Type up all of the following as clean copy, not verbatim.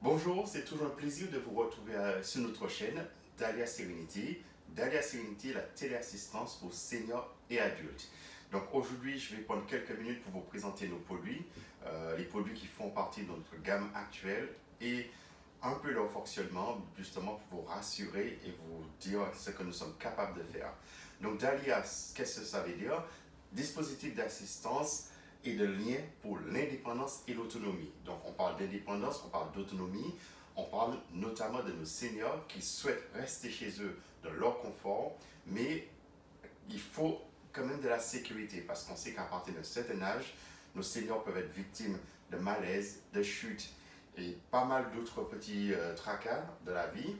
Bonjour, c'est toujours un plaisir de vous retrouver sur notre chaîne Dahlia Serenity. Dahlia Serenity, la téléassistance pour seniors et adultes. Donc aujourd'hui, je vais prendre quelques minutes pour vous présenter nos produits, les produits qui font partie de notre gamme actuelle et un peu leur fonctionnement, justement pour vous rassurer et vous dire ce que nous sommes capables de faire. Donc Dahlia, qu'est-ce que ça veut dire? Dispositif d'assistance et de lien pour l'indépendance et l'autonomie. Donc on parle d'indépendance, on parle d'autonomie, on parle notamment de nos seniors qui souhaitent rester chez eux dans leur confort, mais il faut quand même de la sécurité parce qu'on sait qu'à partir d'un certain âge, nos seniors peuvent être victimes de malaise, de chutes et pas mal d'autres petits tracas de la vie.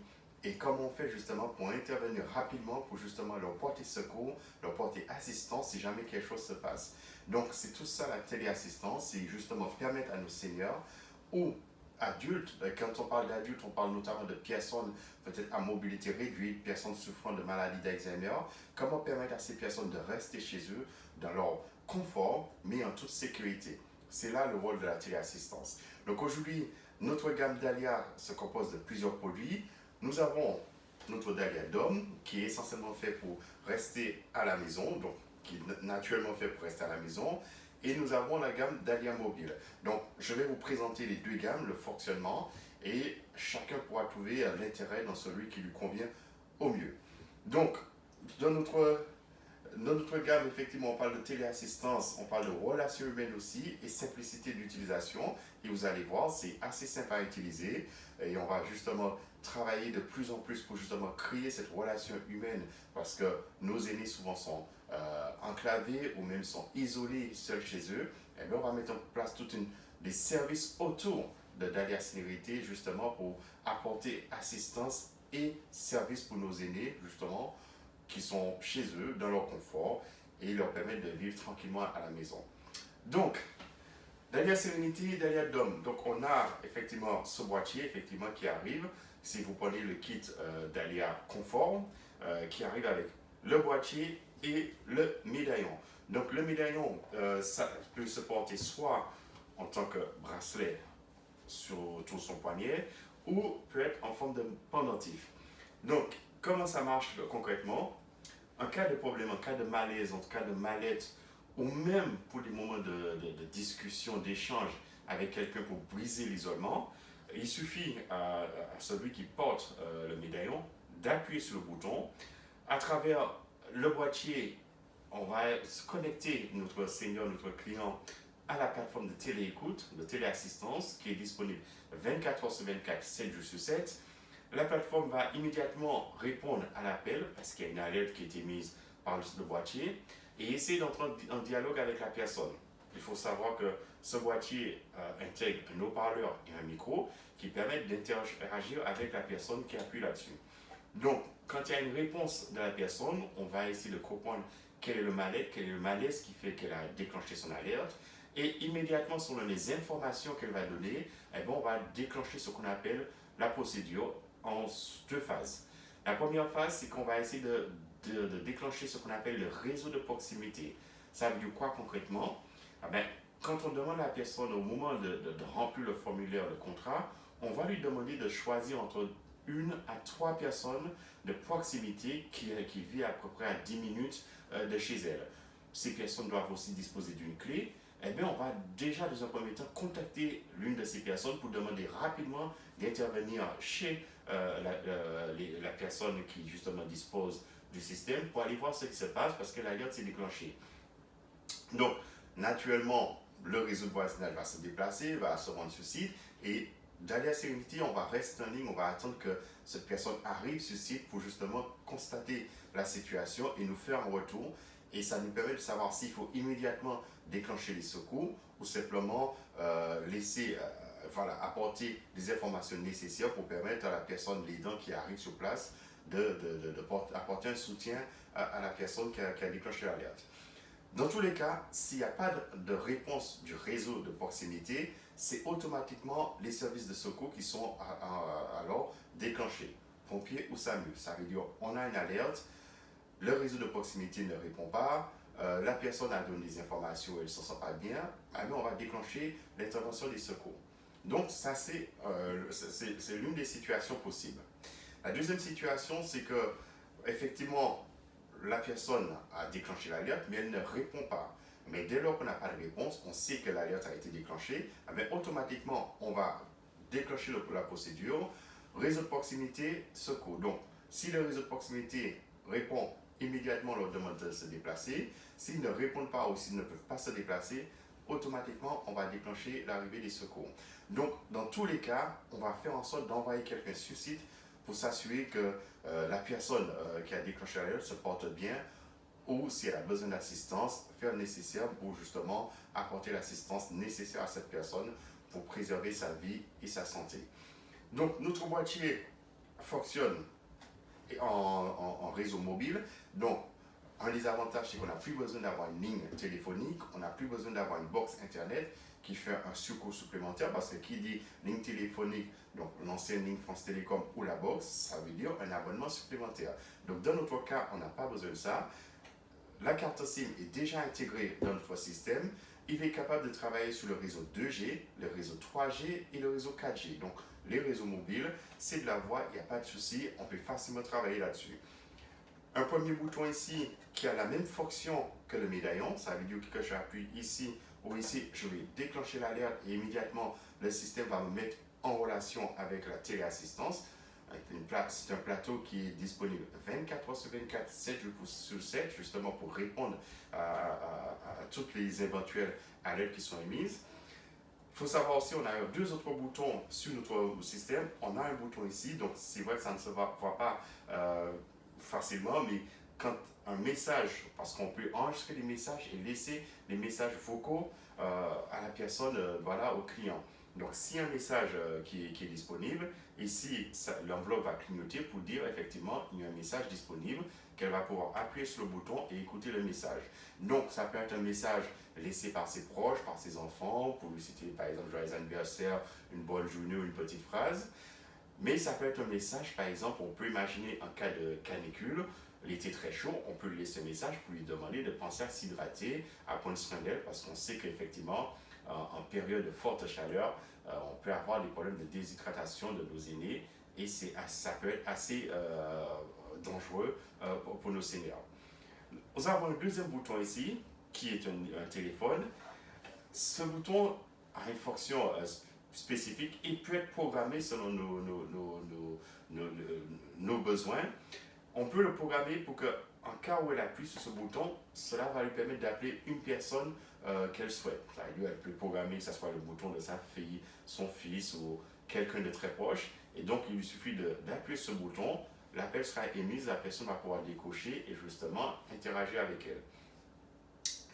Et comment on fait justement pour intervenir rapidement, pour justement leur porter secours, leur porter assistance si jamais quelque chose se passe. Donc c'est tout ça la téléassistance, c'est justement permettre à nos seniors ou adultes, quand on parle d'adultes, on parle notamment de personnes peut-être à mobilité réduite, personnes souffrant de maladies d'Alzheimer, comment permettre à ces personnes de rester chez eux dans leur confort, mais en toute sécurité. C'est là le rôle de la téléassistance. Donc aujourd'hui, notre gamme Dahlia se compose de plusieurs produits. Nous avons notre Dahlia Dome, qui est essentiellement fait pour rester à la maison, donc qui est naturellement fait pour rester à la maison. Et nous avons la gamme Dahlia Mobile. Donc, je vais vous présenter les deux gammes, le fonctionnement, et chacun pourra trouver l'intérêt dans celui qui lui convient au mieux. Donc, dans notre gamme, effectivement, on parle de téléassistance, on parle de relations humaines aussi et simplicité d'utilisation. Et vous allez voir, c'est assez simple à utiliser. Et on va justement travailler de plus en plus pour justement créer cette relation humaine parce que nos aînés souvent sont enclavés ou même sont isolés seuls chez eux. Et bien, on va mettre en place des services autour de Dahlia Sécurité justement pour apporter assistance et service pour nos aînés justement qui sont chez eux, dans leur confort, et leur permettre de vivre tranquillement à la maison. Donc, Dahlia Serenity, Dahlia Dome. Donc, on a effectivement ce boîtier effectivement, qui arrive. Si vous prenez le kit Dahlia Confort, qui arrive avec le boîtier et le médaillon. Donc, le médaillon, ça peut se porter soit en tant que bracelet sur son poignet, ou peut être en forme de pendentif. Donc, comment ça marche concrètement? En cas de problème, en cas de malaise, en cas de mal-être, ou même pour des moments de discussion, d'échange avec quelqu'un pour briser l'isolement, il suffit à celui qui porte le médaillon d'appuyer sur le bouton. À travers le boîtier, on va se connecter notre senior, notre client à la plateforme de téléécoute, de téléassistance qui est disponible 24 heures sur 24, 7 jours sur 7. La plateforme va immédiatement répondre à l'appel parce qu'il y a une alerte qui a été mise par le boîtier et essayer d'entrer en dialogue avec la personne. Il faut savoir que ce boîtier intègre un haut-parleur et un micro qui permettent d'interagir avec la personne qui appuie là-dessus. Donc, quand il y a une réponse de la personne, on va essayer de comprendre quel est le malaise, quel est le malaise qui fait qu'elle a déclenché son alerte. Et immédiatement, selon les informations qu'elle va donner, eh bien, on va déclencher ce qu'on appelle la procédure en deux phases. La première phase, c'est qu'on va essayer de déclencher ce qu'on appelle le réseau de proximité. Ça veut dire quoi concrètement? Eh bien, quand on demande à la personne au moment de remplir le formulaire, le contrat, on va lui demander de choisir entre une à trois personnes de proximité qui vivent à peu près à 10 minutes de chez elle. Ces personnes doivent aussi disposer d'une clé. Eh bien, on va déjà, dans un premier temps, contacter l'une de ces personnes pour demander rapidement d'intervenir chez la personne qui, justement, dispose du système pour aller voir ce qui se passe parce que l'alerte s'est déclenchée. Donc, naturellement, le réseau de voisinage va se déplacer, va se rendre sur site et Dahlia Serenity, on va rester en ligne, on va attendre que cette personne arrive sur site pour justement constater la situation et nous faire un retour. Et ça nous permet de savoir s'il faut immédiatement déclencher les secours ou simplement laisser, apporter des informations nécessaires pour permettre à la personne, l'aidant qui arrive sur place, d'apporter un soutien à la personne qui a déclenché l'alerte. Dans tous les cas, s'il n'y a pas de réponse du réseau de proximité, c'est automatiquement les services de secours qui sont alors déclenchés. Pompiers ou SAMU. Ça veut dire on a une alerte, le réseau de proximité ne répond pas, la personne a donné des informations, elle ne se sent pas bien, alors on va déclencher l'intervention des secours. Donc ça, c'est l'une des situations possibles. La deuxième situation, c'est que, effectivement, la personne a déclenché l'alerte, mais elle ne répond pas. Mais dès lors qu'on n'a pas de réponse, on sait que l'alerte a été déclenchée, mais automatiquement, on va déclencher la procédure. Réseau de proximité, secours. Donc, si le réseau de proximité répond immédiatement, on leur demande de se déplacer. S'ils ne répondent pas ou s'ils ne peuvent pas se déplacer, automatiquement, on va déclencher l'arrivée des secours. Donc, dans tous les cas, on va faire en sorte d'envoyer quelqu'un sur site pour s'assurer que la personne qui a déclenché l'alerte se porte bien, ou si elle a besoin d'assistance, faire le nécessaire pour justement apporter l'assistance nécessaire à cette personne pour préserver sa vie et sa santé. Donc, notre boîtier fonctionne en réseau mobile. Donc, un des avantages, c'est qu'on n'a plus besoin d'avoir une ligne téléphonique, on n'a plus besoin d'avoir une box Internet qui fait un surcoût supplémentaire, parce que qui dit ligne téléphonique, donc l'ancienne ligne France Télécom ou la box, ça veut dire un abonnement supplémentaire. Donc, dans notre cas, on n'a pas besoin de ça. La carte SIM est déjà intégrée dans notre système. Il est capable de travailler sur le réseau 2G, le réseau 3G et le réseau 4G. Donc, les réseaux mobiles, c'est de la voix, il n'y a pas de souci, on peut facilement travailler là-dessus. Un premier bouton ici qui a la même fonction que le médaillon, ça veut dire que j'appuie ici ou ici, je vais déclencher l'alerte et immédiatement le système va me mettre en relation avec la téléassistance. C'est un plateau qui est disponible 24 heures sur 24, 7 jours sur 7, justement pour répondre à toutes les éventuelles alertes qui sont émises. Il faut savoir aussi, on a deux autres boutons sur notre système. On a un bouton ici, donc c'est vrai que ça ne se voit pas facilement, mais quand un message, parce qu'on peut enregistrer des messages et laisser des messages vocaux à la personne, voilà, au client. Donc, si un message qui est disponible, ici, l'enveloppe va clignoter pour dire effectivement il y a un message disponible, qu'elle va pouvoir appuyer sur le bouton et écouter le message. Donc, ça peut être un message laissé par ses proches, par ses enfants, pour lui citer par exemple joyeux anniversaire, une bonne journée ou une petite phrase. Mais ça peut être un message, par exemple, on peut imaginer un cas de canicule, l'été très chaud, on peut lui laisser un message pour lui demander de penser à s'hydrater, à prendre soin d'elle, parce qu'on sait qu'effectivement, en période de forte chaleur, on peut avoir des problèmes de déshydratation de nos aînés et ça peut être assez dangereux pour nos seniors. Nous avons un deuxième bouton ici, qui est un téléphone. Ce bouton a une fonction spécifique et peut être programmé selon nos besoins. On peut le programmer pour qu'en cas où elle appuie sur ce bouton, cela va lui permettre d'appeler une personne qu'elle souhaite. Elle peut programmer que ce soit le bouton de sa fille, son fils ou quelqu'un de très proche. Et donc, il lui suffit d'appuyer sur ce bouton, l'appel sera émis, la personne va pouvoir décocher et justement interagir avec elle.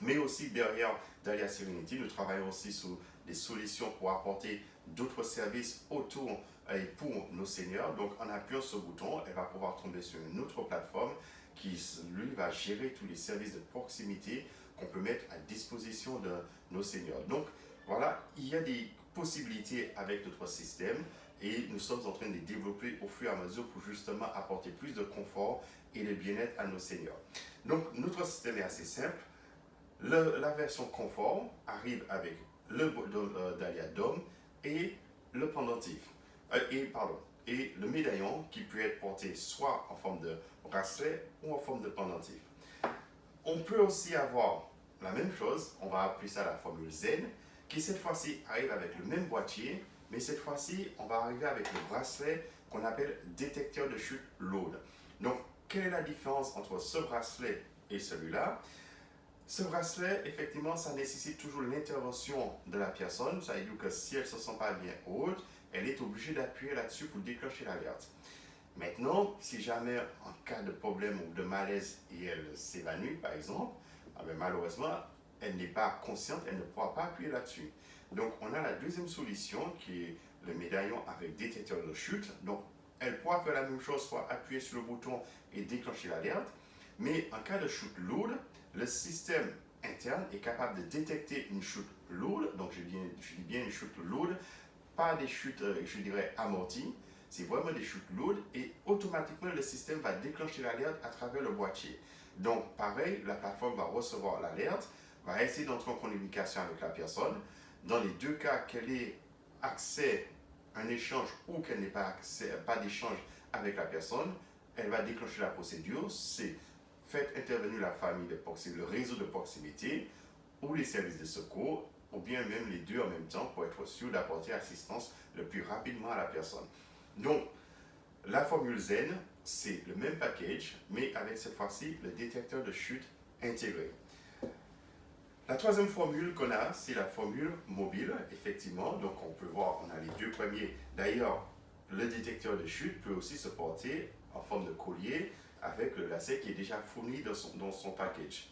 Mais aussi derrière Dahlia Serenity, nous travaillons aussi sur des solutions pour apporter d'autres services autour et pour nos seniors. Donc en appuyant sur ce bouton, elle va pouvoir tomber sur une autre plateforme qui, lui, va gérer tous les services de proximité qu'on peut mettre à disposition de nos seniors. Donc voilà, il y a des possibilités avec notre système et nous sommes en train de les développer au fur et à mesure pour justement apporter plus de confort et de bien-être à nos seniors. Donc notre système est assez simple. La version confort arrive avec le Dahlia Dome et le pendentif. Et le médaillon qui peut être porté soit en forme de bracelet ou en forme de pendentif. On peut aussi avoir la même chose, on va appeler ça la formule Zen, qui cette fois-ci arrive avec le même boîtier, mais cette fois-ci, on va arriver avec le bracelet qu'on appelle détecteur de chute load. Donc, quelle est la différence entre ce bracelet et celui-là? Ce bracelet, effectivement, ça nécessite toujours l'intervention de la personne. Ça veut dire que si elle ne se sent pas bien haute, elle est obligée d'appuyer là-dessus pour déclencher l'alerte. Maintenant, si jamais en cas de problème ou de malaise et elle s'évanouit, par exemple, malheureusement, elle n'est pas consciente, elle ne pourra pas appuyer là-dessus. Donc, on a la deuxième solution qui est le médaillon avec détecteur de chute. Donc, elle pourra faire la même chose, soit appuyer sur le bouton et déclencher l'alerte. Mais en cas de chute lourde, le système interne est capable de détecter une chute lourde, donc je dis bien une chute lourde, pas des chutes, je dirais, amorties, c'est vraiment des chutes lourdes et automatiquement le système va déclencher l'alerte à travers le boîtier. Donc pareil, la plateforme va recevoir l'alerte, va essayer d'entrer en communication avec la personne. Dans les deux cas, qu'elle ait accès à un échange ou qu'elle n'ait pas d'échange avec la personne, elle va déclencher la procédure. C'est faites intervenir la famille de proximité, le réseau de proximité ou les services de secours, ou bien même les deux en même temps pour être sûr d'apporter assistance le plus rapidement à la personne. Donc, la formule Zen, c'est le même package, mais avec cette fois-ci le détecteur de chute intégré. La troisième formule qu'on a, c'est la formule mobile, effectivement. Donc, on peut voir, on a les deux premiers. D'ailleurs, le détecteur de chute peut aussi se porter en forme de collier avec le lacet qui est déjà fourni dans son package.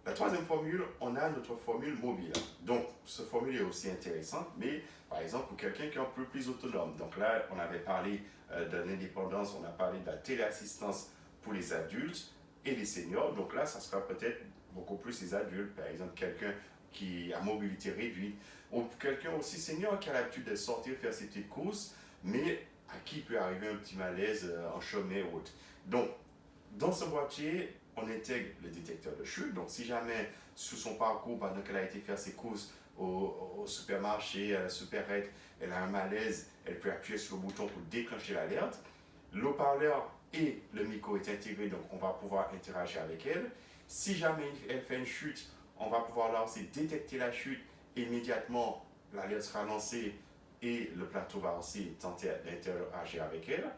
La troisième formule, on a notre formule mobile. Donc, cette formule est aussi intéressante, mais par exemple, pour quelqu'un qui est un peu plus autonome. Donc là, on avait parlé de l'indépendance, on a parlé de la téléassistance pour les adultes et les seniors. Donc là, ça sera peut-être beaucoup plus les adultes. Par exemple, quelqu'un qui a mobilité réduite, ou quelqu'un aussi senior qui a l'habitude de sortir faire ses petites courses, mais à qui peut arriver un petit malaise en chemin ou autre. Donc, dans ce boîtier, on intègre le détecteur de chute. Donc, si jamais, sous son parcours, pendant qu'elle a été faire ses courses au supermarché, à la supérette, elle a un malaise, elle peut appuyer sur le bouton pour déclencher l'alerte. L'haut-parleur et le micro est intégré, donc on va pouvoir interagir avec elle. Si jamais elle fait une chute, on va pouvoir là aussi détecter la chute. Immédiatement, l'alerte sera lancée et le plateau va aussi tenter d'interagir avec elle.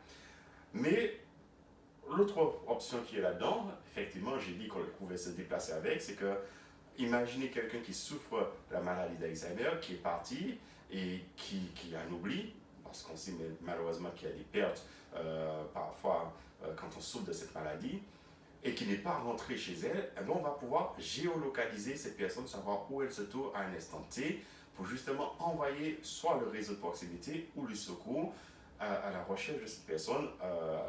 Mais l'autre option qui est là-dedans, effectivement, j'ai dit qu'on pouvait se déplacer avec, c'est que imaginez quelqu'un qui souffre de la maladie d'Alzheimer, qui est parti et qui a un oubli, parce qu'on sait malheureusement qu'il y a des pertes parfois quand on souffre de cette maladie, et qui n'est pas rentré chez elle, eh bien, on va pouvoir géolocaliser cette personne, savoir où elle se trouve à un instant T, pour justement envoyer soit le réseau de proximité ou le secours à la recherche de cette personne,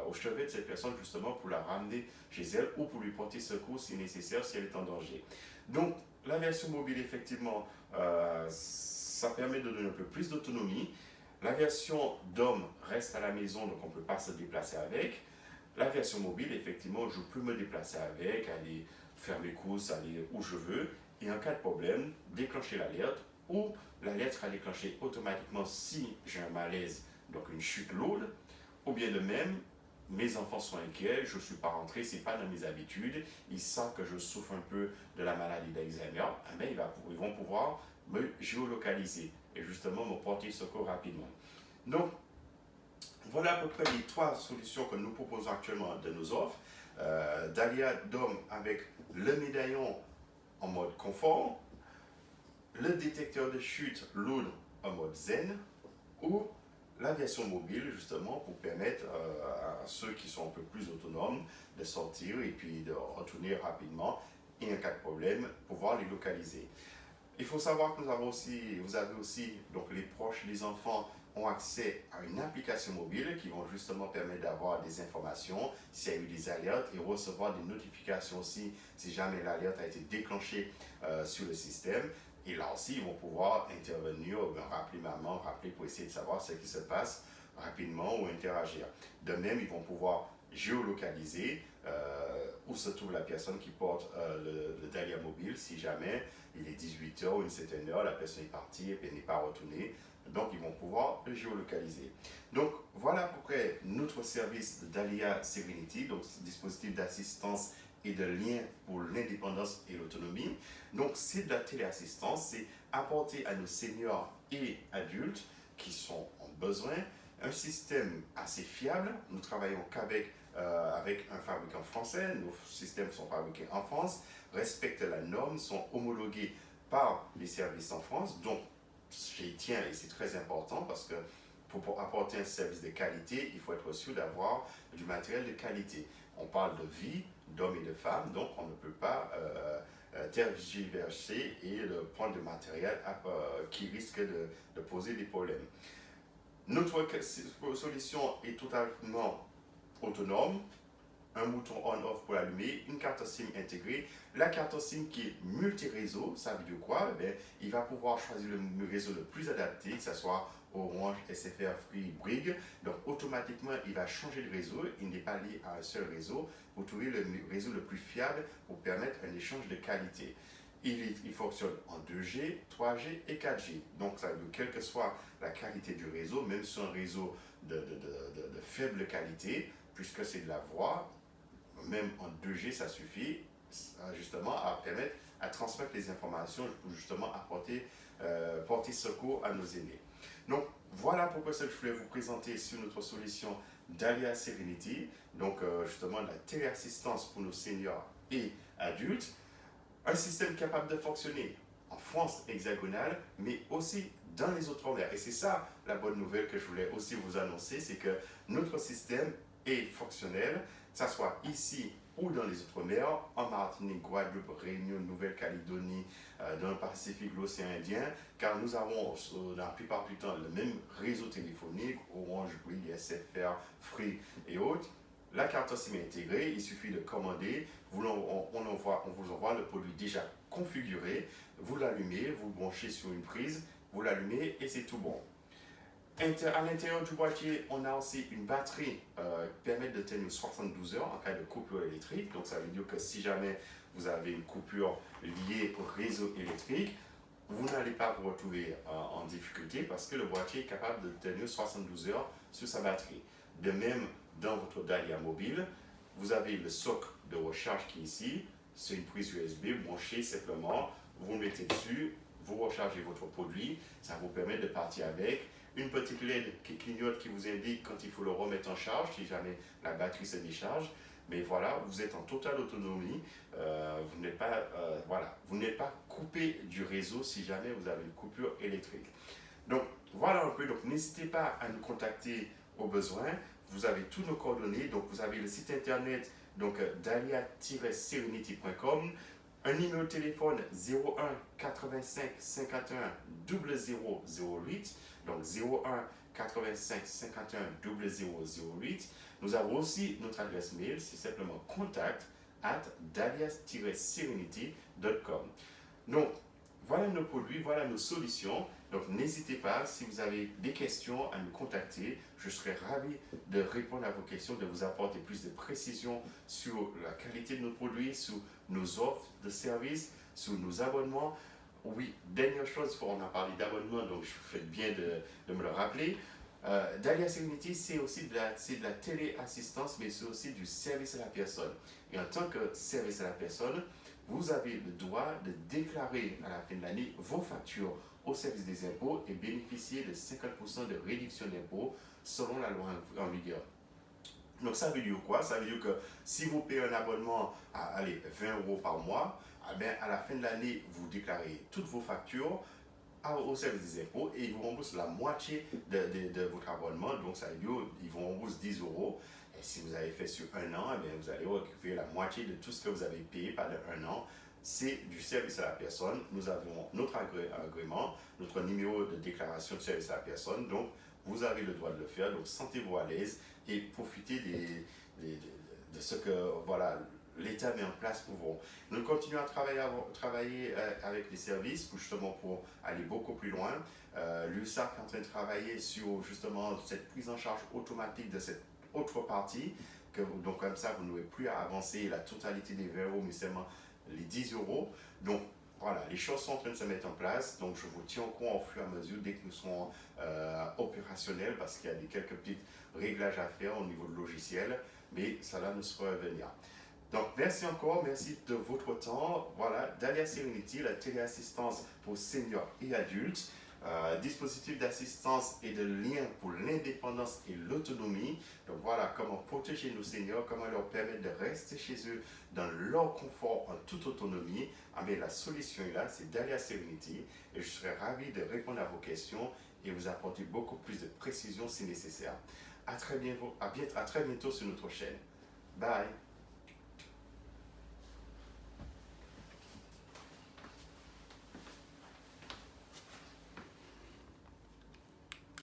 au chevet de cette personne, justement pour la ramener chez elle ou pour lui porter secours si nécessaire, si elle est en danger. Donc, la version mobile, effectivement, ça permet de donner un peu plus d'autonomie. La version d'homme reste à la maison, donc on ne peut pas se déplacer avec. La version mobile, effectivement, je peux me déplacer avec, aller faire mes courses, aller où je veux, et en cas de problème, déclencher l'alerte, ou l'alerte sera déclenchée automatiquement si j'ai un malaise, donc une chute lourde, ou bien de même, mes enfants sont inquiets, je ne suis pas rentré, ce n'est pas dans mes habitudes, ils savent que je souffre un peu de la maladie d'Alzheimer, mais ils vont pouvoir me géolocaliser et justement me porter secours rapidement. Donc, voilà à peu près les trois solutions que nous proposons actuellement de nos offres. Dahlia Dome avec le médaillon en mode confort, le détecteur de chute lourd en mode zen, ou la version mobile justement pour permettre à ceux qui sont un peu plus autonomes de sortir et puis de retourner rapidement et en cas de problème pouvoir les localiser. Il faut savoir que vous avez aussi, donc les proches, les enfants ont accès à une application mobile qui vont justement permettre d'avoir des informations s'il y a eu des alertes et recevoir des notifications aussi si jamais l'alerte a été déclenchée sur le système. Et là aussi, ils vont pouvoir intervenir, rappeler maman, rappeler pour essayer de savoir ce qui se passe rapidement ou interagir. De même, ils vont pouvoir géolocaliser où se trouve la personne qui porte le Dahlia mobile si jamais il est 18h ou une certaine heure, la personne est partie et n'est pas retournée. Donc, ils vont pouvoir le géolocaliser. Donc, voilà à peu près notre service de Dahlia Serenity, donc ce dispositif d'assistance et de lien pour l'indépendance et l'autonomie. Donc, c'est de la téléassistance, c'est apporter à nos seniors et adultes qui sont en besoin un système assez fiable. Nous travaillons qu'avec un fabricant français, nos systèmes sont fabriqués en France, respectent la norme, sont homologués par les services en France, donc j'y tiens et c'est très important parce que pour apporter un service de qualité, il faut être sûr d'avoir du matériel de qualité. On parle de vie d'hommes et de femmes, donc on ne peut pas tergiverser et prendre du matériel qui risque de poser des problèmes. Notre solution est totalement autonome, un bouton on-off pour l'allumer, une carte SIM intégrée. La carte SIM qui est multi-réseau, ça veut dire quoi? Il va pouvoir choisir le réseau le plus adapté, que ce soit Orange, SFR, Free, Bouygues. Donc automatiquement, il va changer de réseau, il n'est pas lié à un seul réseau pour trouver le réseau le plus fiable pour permettre un échange de qualité. Il fonctionne en 2G, 3G et 4G. Donc, ça veut dire, quelle que soit la qualité du réseau, même sur un réseau de faible qualité, puisque c'est de la voix, même en 2G, ça suffit justement à permettre à transmettre les informations pour justement porter secours à nos aînés. Donc, voilà pourquoi je voulais vous présenter sur notre solution Dahlia Serenity, donc justement la téléassistance pour nos seniors et adultes, un système capable de fonctionner en France hexagonale, mais aussi dans les Outre-mer. Et c'est ça la bonne nouvelle que je voulais aussi vous annoncer, c'est que notre système est fonctionnel, que ce soit ici ou dans les Outre-mer, en Martinique, Guadeloupe, Réunion, Nouvelle-Calédonie, dans le Pacifique, l'océan Indien, car nous avons dans la plupart du temps le même réseau téléphonique, Orange, Bouygues, SFR, Free et autres. La carte SIM est intégrée, il suffit de commander, on vous envoie le produit déjà configuré, vous l'allumez, vous le branchez sur une prise, vous l'allumez et c'est tout bon. À l'intérieur du boîtier, on a aussi une batterie qui permet de tenir 72 heures en cas de coupure électrique. Donc ça veut dire que si jamais vous avez une coupure liée au réseau électrique, vous n'allez pas vous retrouver en difficulté parce que le boîtier est capable de tenir 72 heures sur sa batterie. De même, dans votre Dahlia mobile, vous avez le socle de recharge qui est ici. C'est une prise USB branchée simplement. Vous le mettez dessus, vous rechargez votre produit. Ça vous permet de partir avec. Une petite LED qui clignote, qui vous indique quand il faut le remettre en charge, si jamais la batterie se décharge. Mais voilà, vous êtes en totale autonomie. Vous n'êtes pas coupé du réseau si jamais vous avez une coupure électrique. Donc voilà un peu. Donc n'hésitez pas à nous contacter au besoin. Vous avez tous nos coordonnées. Donc vous avez le site internet donc dahlia-serenity.com. Un numéro de téléphone 01 85 51 0008, donc 01 85 51 0008. Nous avons aussi notre adresse mail, c'est simplement contact@dahlia-serenity.com. Donc, voilà nos produits, voilà nos solutions. Donc, n'hésitez pas, si vous avez des questions, à nous contacter. Je serai ravi de répondre à vos questions, de vous apporter plus de précision sur la qualité de nos produits, sur nos offres de services, sur nos abonnements. Oui, dernière chose, on a parlé d'abonnement, donc je fais bien de me le rappeler. Dahlia Serenity, c'est aussi de la téléassistance, mais c'est aussi du service à la personne. Et en tant que service à la personne, vous avez le droit de déclarer à la fin de l'année vos factures au service des impôts et bénéficier de 50% de réduction d'impôts selon la loi en vigueur. Donc ça veut dire quoi? Ça veut dire que si vous payez un abonnement à 20 € par mois, à la fin de l'année, vous déclarez toutes vos factures au service des impôts et ils vous remboursent la moitié de votre abonnement. Donc ça veut dire qu'ils vous remboursent 10 €. Et si vous avez fait sur un an, vous allez récupérer la moitié de tout ce que vous avez payé pendant un an. C'est du service à la personne. Nous avons notre agrément, notre numéro de déclaration de service à la personne. Donc, vous avez le droit de le faire. Donc, sentez-vous à l'aise et profitez de ce que l'État met en pour vous. Nous continuons à travailler avec les services pour aller beaucoup plus loin. L'URSSAF est en train de travailler sur justement cette prise en charge automatique de cette autre partie. Donc comme ça, vous n'aurez plus à avancer la totalité des verrous, mais seulement les 10 €. Donc voilà, les choses sont en train de se mettre en place. Donc je vous tiens au courant au fur et à mesure dès que nous serons opérationnels parce qu'il y a quelques petits réglages à faire au niveau de logiciel, mais cela nous sera à venir. Donc, merci encore, merci de votre temps. Voilà, Dahlia Serenity, la téléassistance pour seniors et adultes, dispositif d'assistance et de lien pour l'indépendance et l'autonomie. Donc, voilà comment protéger nos seniors, comment leur permettre de rester chez eux dans leur confort en toute autonomie. La solution est là, c'est Dahlia Serenity et je serai ravi de répondre à vos questions et vous apporter beaucoup plus de précision si nécessaire. À très bientôt sur notre chaîne. Bye!